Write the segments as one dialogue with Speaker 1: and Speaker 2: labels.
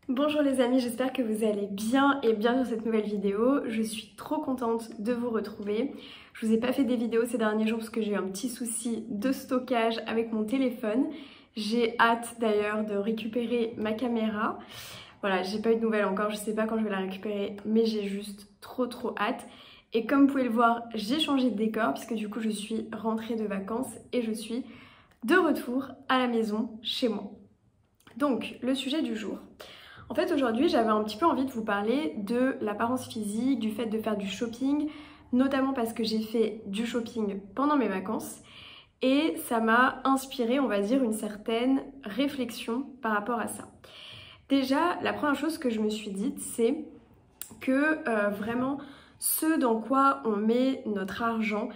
Speaker 1: Bonjour les amis, j'espère que vous allez bien et bienvenue dans cette nouvelle vidéo. Je suis trop contente de vous retrouver. Je vous ai pas fait des vidéos ces derniers jours parce que j'ai eu un petit souci de stockage avec mon téléphone. J'ai hâte d'ailleurs de récupérer ma caméra. Voilà, j'ai pas eu de nouvelles encore, je sais pas quand je vais la récupérer, mais j'ai juste trop hâte. Et comme vous pouvez le voir, j'ai changé de décor puisque du coup je suis rentrée de vacances et je suis de retour à la maison chez moi. Donc, le sujet du jour. En fait, aujourd'hui, j'avais un petit peu envie de vous parler de l'apparence physique, du fait de faire du shopping, notamment parce que j'ai fait du shopping pendant mes vacances et ça m'a inspiré, on va dire, une certaine réflexion par rapport à ça. Déjà, la première chose que je me suis dite, c'est que vraiment, ce dans quoi on met notre argent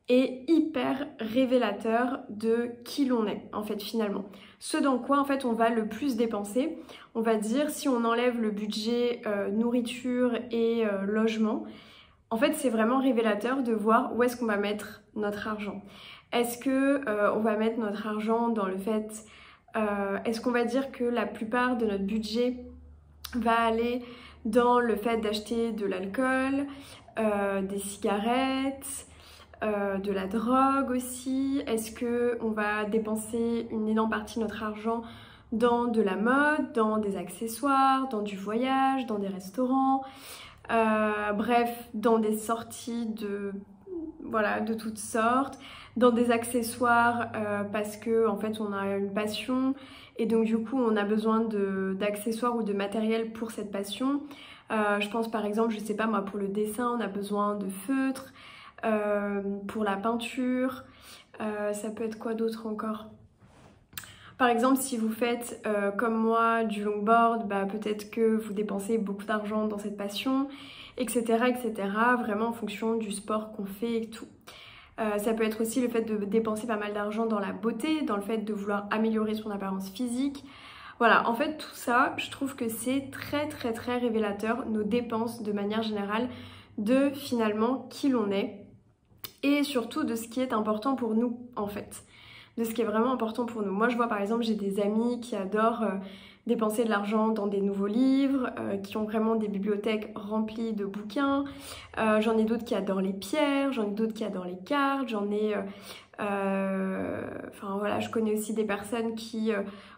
Speaker 1: est hyper révélateur de qui l'on est, en fait, finalement. Ce dans quoi, en fait, on va le plus dépenser. On va dire, si on enlève le budget nourriture et logement, en fait, c'est vraiment révélateur de voir où est-ce qu'on va mettre notre argent. Est-ce que on va mettre notre argent dans le fait... est-ce qu'on va dire que la plupart de notre budget va aller dans le fait d'acheter de l'alcool, des cigarettes, de la drogue aussi? Est-ce qu'on va dépenser une énorme partie de notre argent dans de la mode, dans des accessoires, dans du voyage, dans des restaurants, bref, dans des sorties de toutes sortes, dans des accessoires parce que en fait on a une passion et donc du coup on a besoin d'accessoires ou de matériel pour cette passion. Je pense par exemple, je sais pas moi, pour le dessin on a besoin de feutres, pour la peinture, ça peut être quoi d'autre encore? Par exemple, si vous faites comme moi du longboard, bah, peut-être que vous dépensez beaucoup d'argent dans cette passion, etc., etc., vraiment en fonction du sport qu'on fait et tout. Ça peut être aussi le fait de dépenser pas mal d'argent dans la beauté, dans le fait de vouloir améliorer son apparence physique. Voilà, en fait tout ça, je trouve que c'est très révélateur, nos dépenses de manière générale, de finalement qui l'on est et surtout de ce qui est important pour nous en fait. De ce qui est vraiment important pour nous. Moi je vois par exemple, j'ai des amis qui adorent dépenser de l'argent dans des nouveaux livres, qui ont vraiment des bibliothèques remplies de bouquins. J'en ai d'autres qui adorent les pierres, j'en ai d'autres qui adorent les cartes, enfin voilà, je connais aussi des personnes qui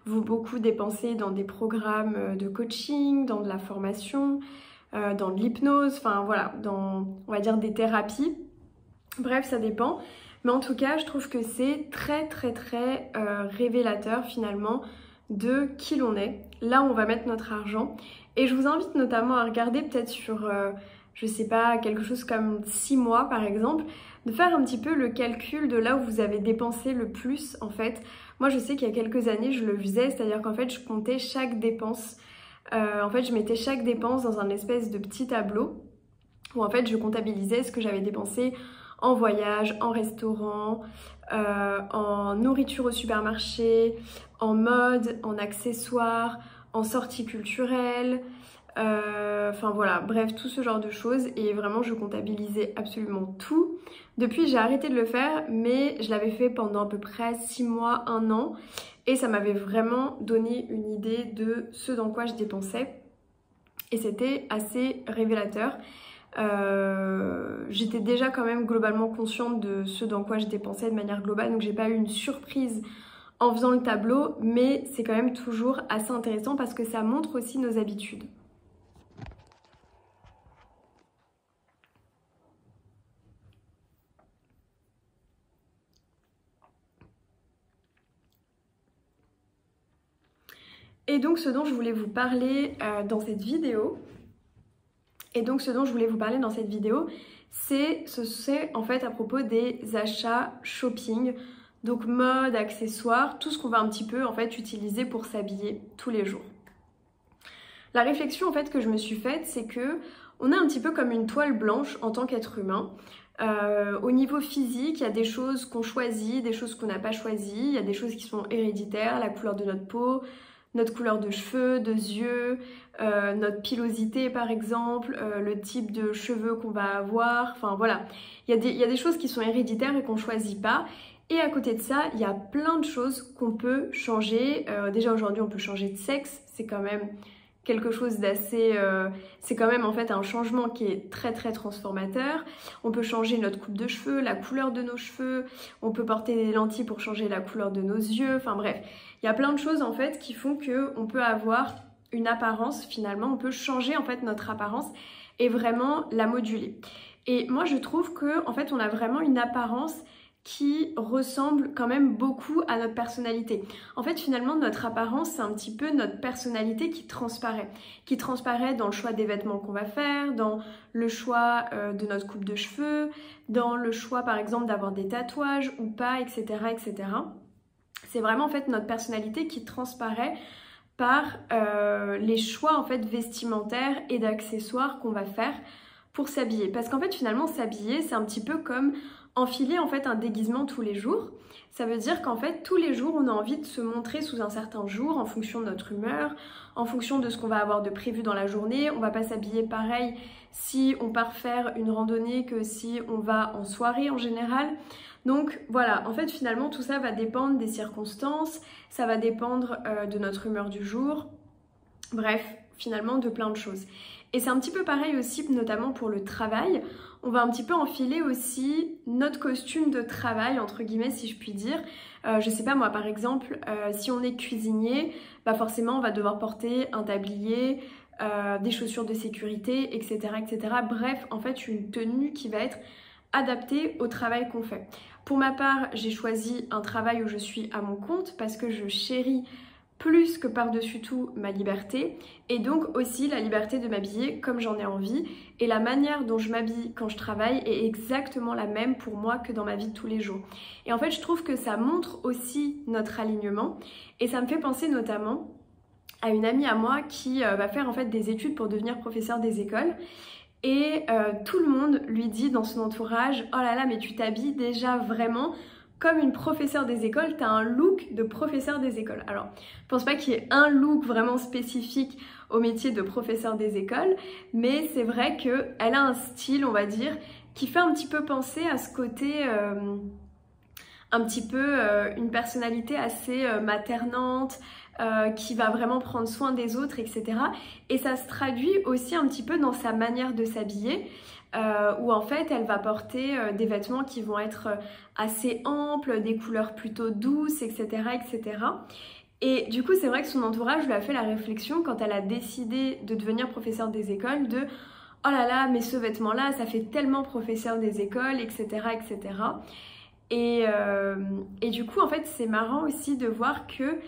Speaker 1: vont beaucoup dépenser dans des programmes de coaching, dans de la formation, dans de l'hypnose, enfin voilà, dans on va dire des thérapies. Bref, ça dépend. Mais en tout cas, je trouve que c'est très révélateur finalement de qui l'on est, là où on va mettre notre argent. Et je vous invite notamment à regarder peut-être sur, je sais pas, quelque chose comme 6 mois par exemple, de faire un petit peu le calcul de là où vous avez dépensé le plus en fait. Moi je sais qu'il y a quelques années je le faisais, c'est-à-dire qu'en fait je comptais chaque dépense. En fait je mettais chaque dépense dans un espèce de petit tableau où en fait je comptabilisais ce que j'avais dépensé en voyage, en restaurant, en nourriture au supermarché, en mode, en accessoires, en sorties culturelles, enfin voilà, bref, tout ce genre de choses. Et vraiment, je comptabilisais absolument tout. Depuis, j'ai arrêté de le faire, mais je l'avais fait pendant à peu près 6 mois, 1 an. Et ça m'avait vraiment donné une idée de ce dans quoi je dépensais. Et c'était assez révélateur. J'étais déjà quand même globalement consciente de ce dans quoi je dépensais de manière globale, donc j'ai pas eu une surprise en faisant le tableau, mais c'est quand même toujours assez intéressant parce que ça montre aussi nos habitudes. Et donc ce dont je voulais vous parler dans cette vidéo, c'est en fait à propos des achats shopping, donc mode, accessoires, tout ce qu'on va un petit peu en fait utiliser pour s'habiller tous les jours. La réflexion en fait que je me suis faite, c'est que on est un petit peu comme une toile blanche en tant qu'être humain. Au niveau physique, il y a des choses qu'on choisit, des choses qu'on n'a pas choisies, il y a des choses qui sont héréditaires, la couleur de notre peau, notre couleur de cheveux, de yeux, notre pilosité par exemple, le type de cheveux qu'on va avoir, enfin voilà. Il y a des choses qui sont héréditaires et qu'on choisit pas. Et à côté de ça, il y a plein de choses qu'on peut changer. Déjà aujourd'hui, on peut changer de sexe, c'est quand même quelque chose d'assez... c'est quand même en fait un changement qui est très transformateur. On peut changer notre coupe de cheveux, la couleur de nos cheveux, on peut porter des lentilles pour changer la couleur de nos yeux, enfin bref. Il y a plein de choses en fait qui font qu'on peut avoir une apparence finalement, on peut changer en fait notre apparence et vraiment la moduler. Et moi je trouve que en fait on a vraiment une apparence qui ressemble quand même beaucoup à notre personnalité. En fait, finalement, notre apparence, c'est un petit peu notre personnalité qui transparaît dans le choix des vêtements qu'on va faire, dans le choix de notre coupe de cheveux, dans le choix, par exemple, d'avoir des tatouages ou pas, etc., etc. C'est vraiment, en fait, notre personnalité qui transparaît par les choix, en fait, vestimentaires et d'accessoires qu'on va faire pour s'habiller. Parce qu'en fait, finalement, s'habiller, c'est un petit peu comme enfiler en fait un déguisement tous les jours. Ça veut dire qu'en fait tous les jours on a envie de se montrer sous un certain jour en fonction de notre humeur, en fonction de ce qu'on va avoir de prévu dans la journée. On va pas s'habiller pareil si on part faire une randonnée que si on va en soirée en général. Donc voilà, en fait finalement tout ça va dépendre des circonstances, ça va dépendre de notre humeur du jour, bref, finalement de plein de choses. Et c'est un petit peu pareil aussi, notamment pour le travail. On va un petit peu enfiler aussi notre costume de travail, entre guillemets, si je puis dire. Je sais pas moi, par exemple, si on est cuisinier, bah forcément on va devoir porter un tablier, des chaussures de sécurité, etc., etc. Bref, en fait, une tenue qui va être adaptée au travail qu'on fait. Pour ma part, j'ai choisi un travail où je suis à mon compte parce que je chéris plus que par-dessus tout ma liberté et donc aussi la liberté de m'habiller comme j'en ai envie, et la manière dont je m'habille quand je travaille est exactement la même pour moi que dans ma vie de tous les jours. Et en fait je trouve que ça montre aussi notre alignement, et ça me fait penser notamment à une amie à moi qui va faire en fait des études pour devenir professeur des écoles. Et tout le monde lui dit dans son entourage: oh là là, mais tu t'habilles déjà vraiment comme une professeure des écoles, tu as un look de professeur des écoles. Alors, je pense pas qu'il y ait un look vraiment spécifique au métier de professeur des écoles, mais c'est vrai qu'elle a un style, on va dire, qui fait un petit peu penser à ce côté, un petit peu une personnalité assez maternante, qui va vraiment prendre soin des autres, etc. Et ça se traduit aussi un petit peu dans sa manière de s'habiller, où en fait elle va porter des vêtements qui vont être assez amples, des couleurs plutôt douces, etc., etc. Et du coup c'est vrai que son entourage lui a fait la réflexion quand elle a décidé de devenir professeure des écoles de: oh là là, mais ce vêtement là ça fait tellement professeur des écoles, etc., etc. Et du coup en fait c'est marrant aussi de voir que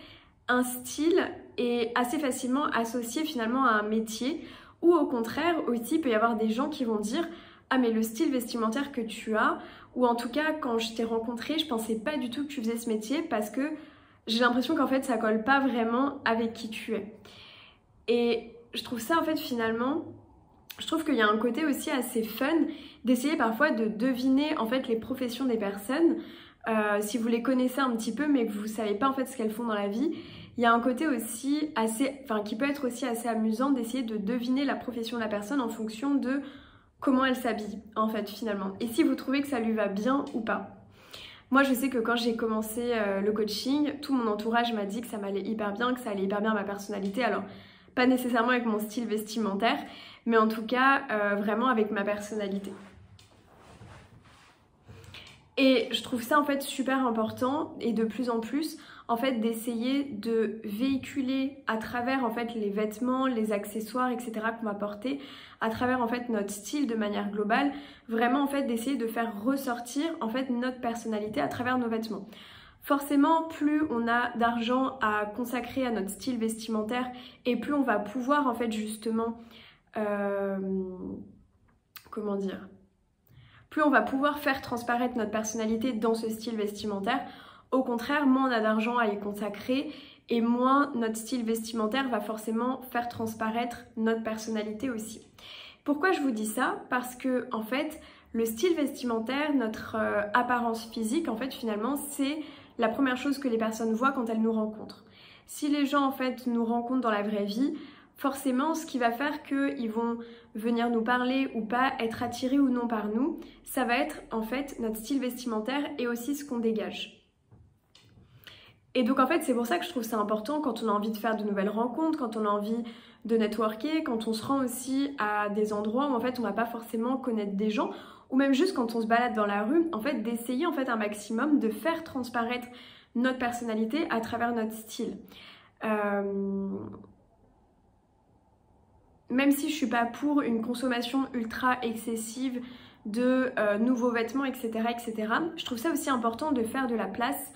Speaker 1: un style est assez facilement associé finalement à un métier, ou au contraire aussi il peut y avoir des gens qui vont dire: ah mais le style vestimentaire que tu as, ou en tout cas quand je t'ai rencontré je pensais pas du tout que tu faisais ce métier parce que j'ai l'impression qu'en fait ça colle pas vraiment avec qui tu es. Et je trouve ça en fait finalement, je trouve qu'il y a un côté aussi assez fun d'essayer parfois de deviner en fait les professions des personnes. Si vous les connaissez un petit peu mais que vous savez pas en fait ce qu'elles font dans la vie, il y a un côté aussi assez, qui peut être aussi assez amusant d'essayer de deviner la profession de la personne en fonction de comment elle s'habille en fait finalement, et si vous trouvez que ça lui va bien ou pas. Moi je sais que quand j'ai commencé le coaching, tout mon entourage m'a dit que ça m'allait hyper bien, que ça allait hyper bien à ma personnalité. Alors pas nécessairement avec mon style vestimentaire, mais en tout cas vraiment avec ma personnalité. Et je trouve ça en fait super important, et de plus en plus en fait d'essayer de véhiculer à travers en fait les vêtements, les accessoires, etc. qu'on va porter, à travers en fait notre style de manière globale, vraiment en fait d'essayer de faire ressortir en fait notre personnalité à travers nos vêtements. Forcément, plus on a d'argent à consacrer à notre style vestimentaire, et plus on va pouvoir en fait justement, comment dire, plus on va pouvoir faire transparaître notre personnalité dans ce style vestimentaire. Au contraire, moins on a d'argent à y consacrer et moins notre style vestimentaire va forcément faire transparaître notre personnalité aussi. Pourquoi je vous dis ça? Parce que en fait, le style vestimentaire, notre apparence physique, en fait finalement, c'est la première chose que les personnes voient quand elles nous rencontrent. Si les gens en fait nous rencontrent dans la vraie vie, forcément, ce qui va faire qu'ils vont venir nous parler ou pas, être attirés ou non par nous, ça va être en fait notre style vestimentaire et aussi ce qu'on dégage. Et donc en fait c'est pour ça que je trouve ça important quand on a envie de faire de nouvelles rencontres, quand on a envie de networker, quand on se rend aussi à des endroits où en fait on va pas forcément connaître des gens, ou même juste quand on se balade dans la rue, en fait d'essayer en fait un maximum de faire transparaître notre personnalité à travers notre style. Même si je suis pas pour une consommation ultra excessive de nouveaux vêtements, etc., etc., je trouve ça aussi important de faire de la place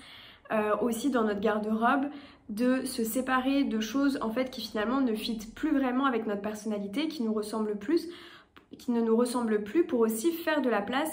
Speaker 1: aussi dans notre garde-robe, de se séparer de choses en fait qui finalement ne fitent plus vraiment avec notre personnalité, qui ne nous ressemblent plus, pour aussi faire de la place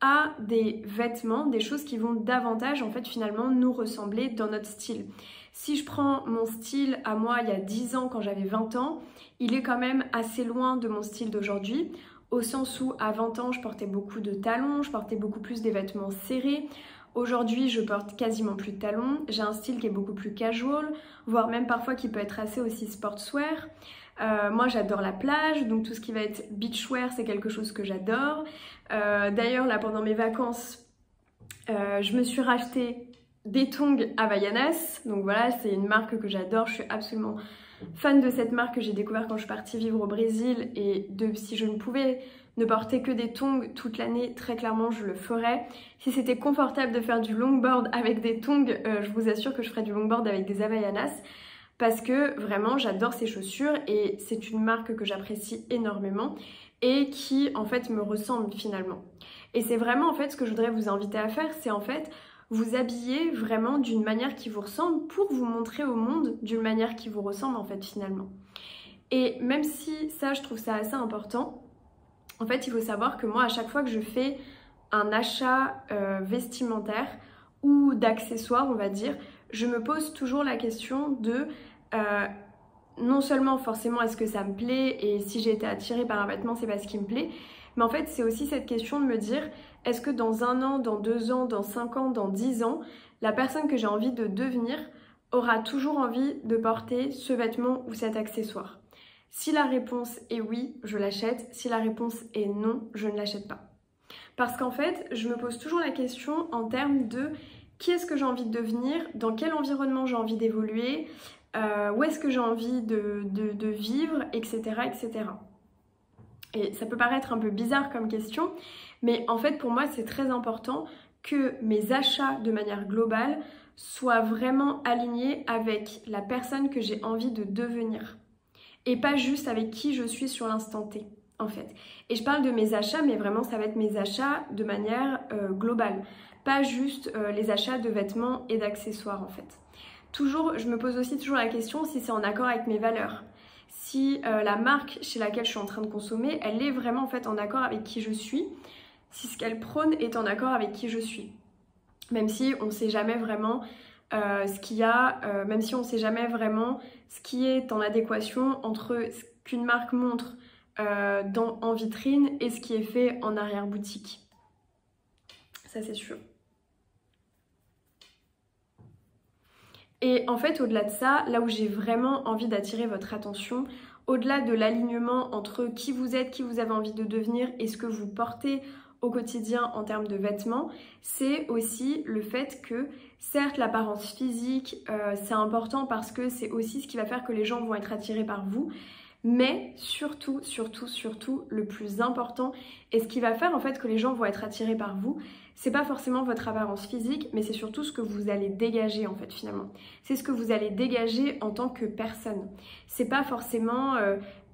Speaker 1: à des vêtements, des choses qui vont davantage en fait finalement nous ressembler dans notre style. Si je prends mon style à moi il y a 10 ans quand j'avais 20 ans, il est quand même assez loin de mon style d'aujourd'hui, au sens où à 20 ans je portais beaucoup de talons, je portais beaucoup plus des vêtements serrés. Aujourd'hui, je porte quasiment plus de talons, j'ai un style qui est beaucoup plus casual, voire même parfois qui peut être assez aussi sportswear. Moi j'adore la plage, donc tout ce qui va être beachwear c'est quelque chose que j'adore. D'ailleurs là pendant mes vacances, je me suis racheté des tongs Havaianas, donc voilà c'est une marque que j'adore, je suis absolument fan de cette marque que j'ai découvert quand je suis partie vivre au Brésil, et si je ne pouvais ne porter que des tongs toute l'année, très clairement je le ferais. Si c'était confortable de faire du longboard avec des tongs, je vous assure que je ferais du longboard avec des Havaianas, parce que vraiment j'adore ces chaussures et c'est une marque que j'apprécie énormément et qui en fait me ressemble finalement. Et c'est vraiment en fait ce que je voudrais vous inviter à faire, c'est en fait vous habiller vraiment d'une manière qui vous ressemble pour vous montrer au monde d'une manière qui vous ressemble en fait finalement. Et même si ça je trouve ça assez important, en fait il faut savoir que moi à chaque fois que je fais un achat vestimentaire ou d'accessoires on va dire, je me pose toujours la question de non seulement forcément est-ce que ça me plaît, et si j'ai été attirée par un vêtement c'est parce qu'il me plaît, mais en fait c'est aussi cette question de me dire est-ce que dans 1 an, dans 2 ans, dans 5 ans, dans 10 ans, la personne que j'ai envie de devenir aura toujours envie de porter ce vêtement ou cet accessoire. Si la réponse est oui, je l'achète. Si la réponse est non, je ne l'achète pas. Parce qu'en fait, je me pose toujours la question en termes de qui est-ce que j'ai envie de devenir, dans quel environnement j'ai envie d'évoluer, où est-ce que j'ai envie de vivre, etc., etc. Et ça peut paraître un peu bizarre comme question, mais en fait pour moi c'est très important que mes achats de manière globale soient vraiment alignés avec la personne que j'ai envie de devenir. Et pas juste avec qui je suis sur l'instant T en fait. Et je parle de mes achats, mais vraiment ça va être mes achats de manière globale. Pas juste les achats de vêtements et d'accessoires en fait. Toujours, je me pose aussi toujours la question si c'est en accord avec mes valeurs. Si la marque chez laquelle je suis en train de consommer, elle est vraiment en fait en accord avec qui je suis, si ce qu'elle prône est en accord avec qui je suis. Même si on ne sait jamais vraiment ce qu'il y a, même si on ne sait jamais vraiment ce qui est en adéquation entre ce qu'une marque montre en vitrine et ce qui est fait en arrière-boutique. Ça c'est sûr. Et en fait, au-delà de ça, là où j'ai vraiment envie d'attirer votre attention, au-delà de l'alignement entre qui vous êtes, qui vous avez envie de devenir et ce que vous portez au quotidien en termes de vêtements, c'est aussi le fait que, certes, l'apparence physique, c'est important parce que c'est aussi ce qui va faire que les gens vont être attirés par vous, mais surtout, le plus important, et ce qui va faire en fait que les gens vont être attirés par vous, c'est pas forcément votre apparence physique, mais c'est surtout ce que vous allez dégager en fait finalement. C'est ce que vous allez dégager en tant que personne. C'est pas forcément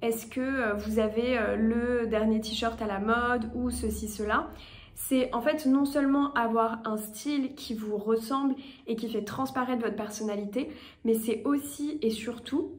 Speaker 1: est-ce que vous avez le dernier t-shirt à la mode ou ceci, cela. C'est en fait non seulement avoir un style qui vous ressemble et qui fait transparaître votre personnalité, mais c'est aussi et surtout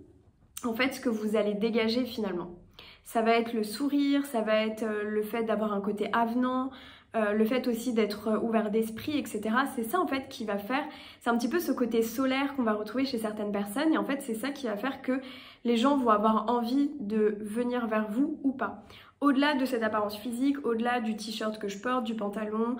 Speaker 1: en fait ce que vous allez dégager finalement. Ça va être le sourire, ça va être le fait d'avoir un côté avenant, le fait aussi d'être ouvert d'esprit, etc. C'est ça en fait qui va faire, c'est un petit peu ce côté solaire qu'on va retrouver chez certaines personnes, et en fait c'est ça qui va faire que les gens vont avoir envie de venir vers vous ou pas. au-delà de cette apparence physique, au-delà du t-shirt que je porte, du pantalon,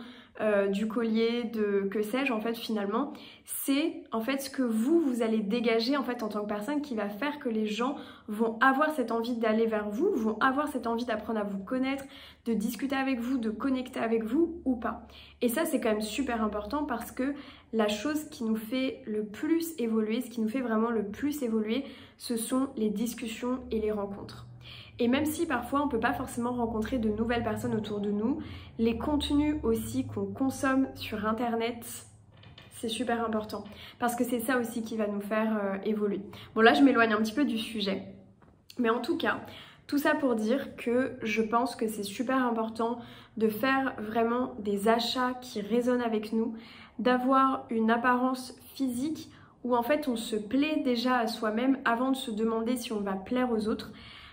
Speaker 1: du collier, de que sais-je en fait finalement, c'est en fait ce que vous allez dégager en fait en tant que personne qui va faire que les gens vont avoir cette envie d'aller vers vous, vont avoir cette envie d'apprendre à vous connaître, de discuter avec vous, de connecter avec vous ou pas. Et ça c'est quand même super important parce que la chose qui nous fait le plus évoluer, ce qui nous fait vraiment le plus évoluer, ce sont les discussions et les rencontres. Et même si parfois on ne peut pas forcément rencontrer de nouvelles personnes autour de nous, les contenus aussi qu'on consomme sur internet, c'est super important. Parce que c'est ça aussi qui va nous faire évoluer. Bon là je m'éloigne un petit peu du sujet. Mais en tout cas, tout ça pour dire que je pense que c'est super important de faire vraiment des achats qui résonnent avec nous, d'avoir une apparence physique où en fait on se plaît déjà à soi-même avant de se demander si on va plaire aux autres.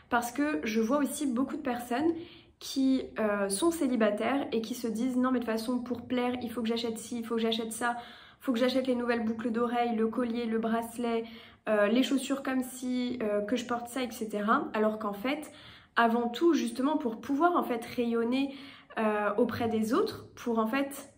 Speaker 1: Parce que je vois aussi beaucoup de personnes qui sont célibataires et qui se disent non mais de toute façon pour plaire il faut que j'achète ci, il faut que j'achète ça, il faut que j'achète les nouvelles boucles d'oreilles, le collier, le bracelet, les chaussures comme ci, que je porte ça, etc. Alors qu'en fait, avant tout justement pour pouvoir en fait rayonner auprès des autres, pour en fait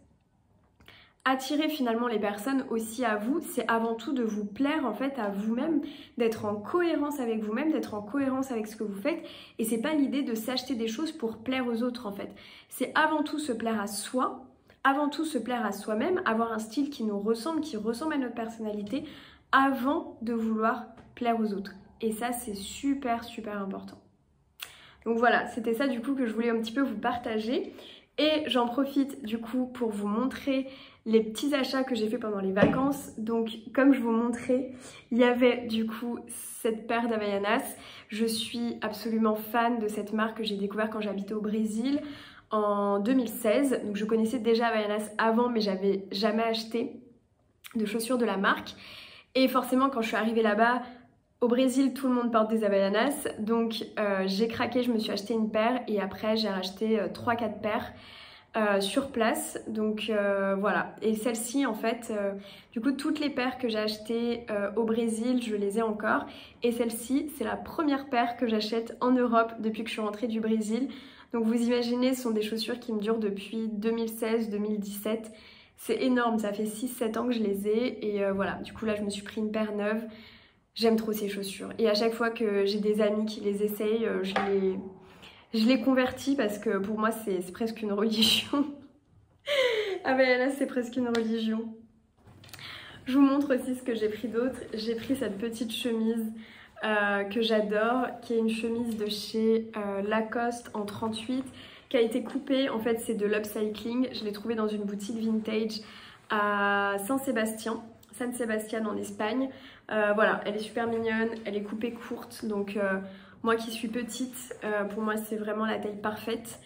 Speaker 1: attirer finalement les personnes aussi à vous, c'est avant tout de vous plaire en fait à vous-même, d'être en cohérence avec vous-même, d'être en cohérence avec ce que vous faites. Et c'est pas l'idée de s'acheter des choses pour plaire aux autres en fait. C'est avant tout se plaire à soi, avant tout se plaire à soi-même, avoir un style qui nous ressemble, qui ressemble à notre personnalité, avant de vouloir plaire aux autres. Et ça c'est super important. Donc voilà, c'était ça du coup que je voulais un petit peu vous partager. Et j'en profite du coup pour vous montrer les petits achats que j'ai fait pendant les vacances. Donc comme je vous montrais, il y avait du coup cette paire d'Havaianas. Je suis absolument fan de cette marque que j'ai découvert quand j'habitais au Brésil en 2016. Donc je connaissais déjà Havaianas avant mais j'avais jamais acheté de chaussures de la marque. Et forcément quand je suis arrivée là-bas, au Brésil, tout le monde porte des Havaianas, donc j'ai craqué, je me suis acheté une paire et après j'ai racheté 3-4 paires sur place. Donc voilà, et celle-ci en fait, du coup toutes les paires que j'ai achetées au Brésil, je les ai encore. Et celle-ci, c'est la première paire que j'achète en Europe depuis que je suis rentrée du Brésil. Donc vous imaginez, ce sont des chaussures qui me durent depuis 2016-2017. C'est énorme, ça fait 6-7 ans que je les ai et voilà, du coup là je me suis pris une paire neuve. J'aime trop ces chaussures et à chaque fois que j'ai des amis qui les essayent, je les convertis parce que pour moi c'est presque une religion. Ah ben là c'est presque une religion. Je vous montre aussi ce que j'ai pris d'autre. J'ai pris cette petite chemise que j'adore, qui est une chemise de chez Lacoste en 38, qui a été coupée. En fait c'est de l'upcycling. Je l'ai trouvée dans une boutique vintage à San Sebastian en Espagne. Voilà, elle est super mignonne, elle est coupée courte, donc moi qui suis petite, pour moi c'est vraiment la taille parfaite.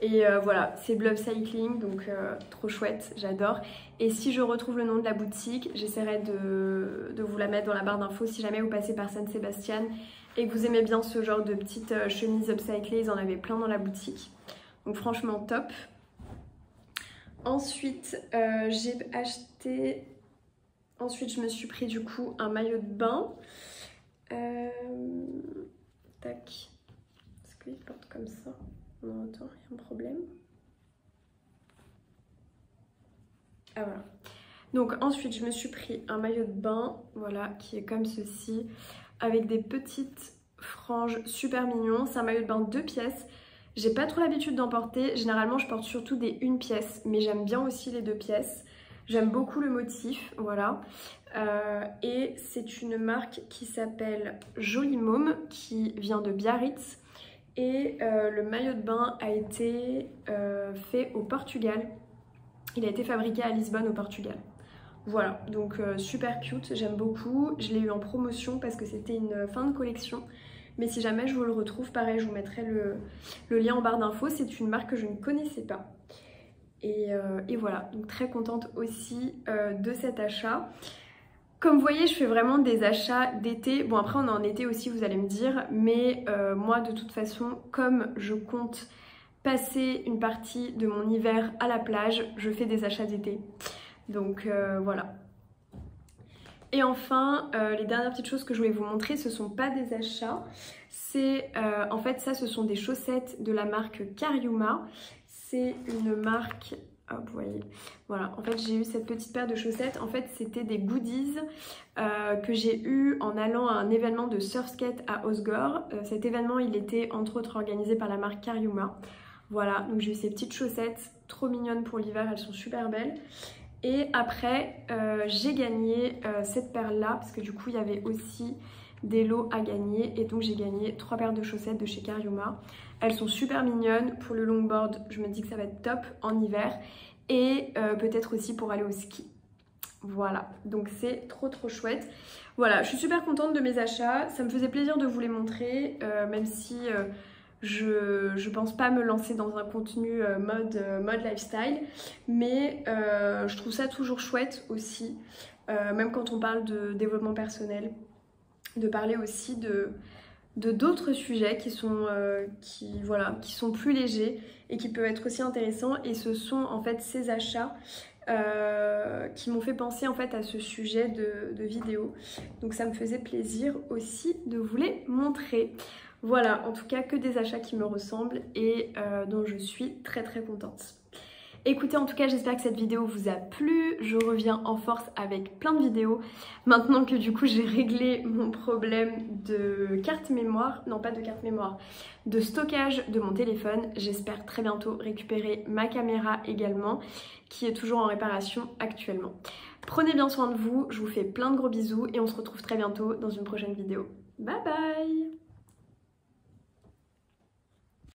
Speaker 1: Et voilà, c'est de l'upcycling, donc trop chouette, j'adore. Et si je retrouve le nom de la boutique, j'essaierai de vous la mettre dans la barre d'infos si jamais vous passez par San Sebastian et que vous aimez bien ce genre de petites chemises upcyclées, ils en avaient plein dans la boutique. Donc franchement top. Ensuite, j'ai acheté... Ensuite, je me suis pris du coup un maillot de bain. Tac. Est-ce qu'il porte comme ça? Non, attends, il y a un problème. Ah voilà. Donc ensuite, je me suis pris un maillot de bain, voilà, qui est comme ceci, avec des petites franges super mignons. C'est un maillot de bain 2 pièces. J'ai pas trop l'habitude d'en porter. Généralement, je porte surtout des 1 pièce, mais j'aime bien aussi les 2 pièces. J'aime beaucoup le motif, voilà. Et c'est une marque qui s'appelle Joli Môme, qui vient de Biarritz. Et le maillot de bain a été fait au Portugal. Il a été fabriqué à Lisbonne au Portugal. Voilà, donc super cute, j'aime beaucoup. Je l'ai eu en promotion parce que c'était une fin de collection. Mais si jamais je vous le retrouve, pareil, je vous mettrai le lien en barre d'infos. C'est une marque que je ne connaissais pas. Et voilà, donc très contente aussi de cet achat. Comme vous voyez, je fais vraiment des achats d'été. Bon, après on est en été aussi, vous allez me dire. Mais moi, de toute façon, comme je compte passer une partie de mon hiver à la plage, je fais des achats d'été. Donc voilà. Et enfin, les dernières petites choses que je voulais vous montrer, ce sont pas des achats. C'est en fait ça, ce sont des chaussettes de la marque Cariuma. C'est une marque... Hop, vous voyez, voilà, en fait j'ai eu cette petite paire de chaussettes. En fait c'était des goodies que j'ai eu en allant à un événement de surf skate à Osgore. Cet événement il était entre autres organisé par la marque Cariuma. Voilà, donc j'ai eu ces petites chaussettes trop mignonnes pour l'hiver, elles sont super belles. Et après j'ai gagné cette paire là parce que du coup il y avait aussi des lots à gagner et donc j'ai gagné 3 paires de chaussettes de chez Cariuma. Elles sont super mignonnes. Pour le longboard, je me dis que ça va être top en hiver et peut-être aussi pour aller au ski. Voilà, donc c'est trop chouette. Voilà, je suis super contente de mes achats. Ça me faisait plaisir de vous les montrer, même si je pense pas me lancer dans un contenu mode lifestyle. Mais je trouve ça toujours chouette aussi, même quand on parle de développement personnel, de parler aussi de d'autres sujets qui sont plus légers et qui peuvent être aussi intéressants. Et ce sont en fait ces achats qui m'ont fait penser en fait à ce sujet de vidéo. Donc ça me faisait plaisir aussi de vous les montrer. Voilà, en tout cas que des achats qui me ressemblent et dont je suis très contente. Écoutez, en tout cas, j'espère que cette vidéo vous a plu. Je reviens en force avec plein de vidéos. Maintenant que du coup, j'ai réglé mon problème de carte mémoire, non pas de carte mémoire, de stockage de mon téléphone, j'espère très bientôt récupérer ma caméra également, qui est toujours en réparation actuellement. Prenez bien soin de vous, je vous fais plein de gros bisous et on se retrouve très bientôt dans une prochaine vidéo. Bye bye!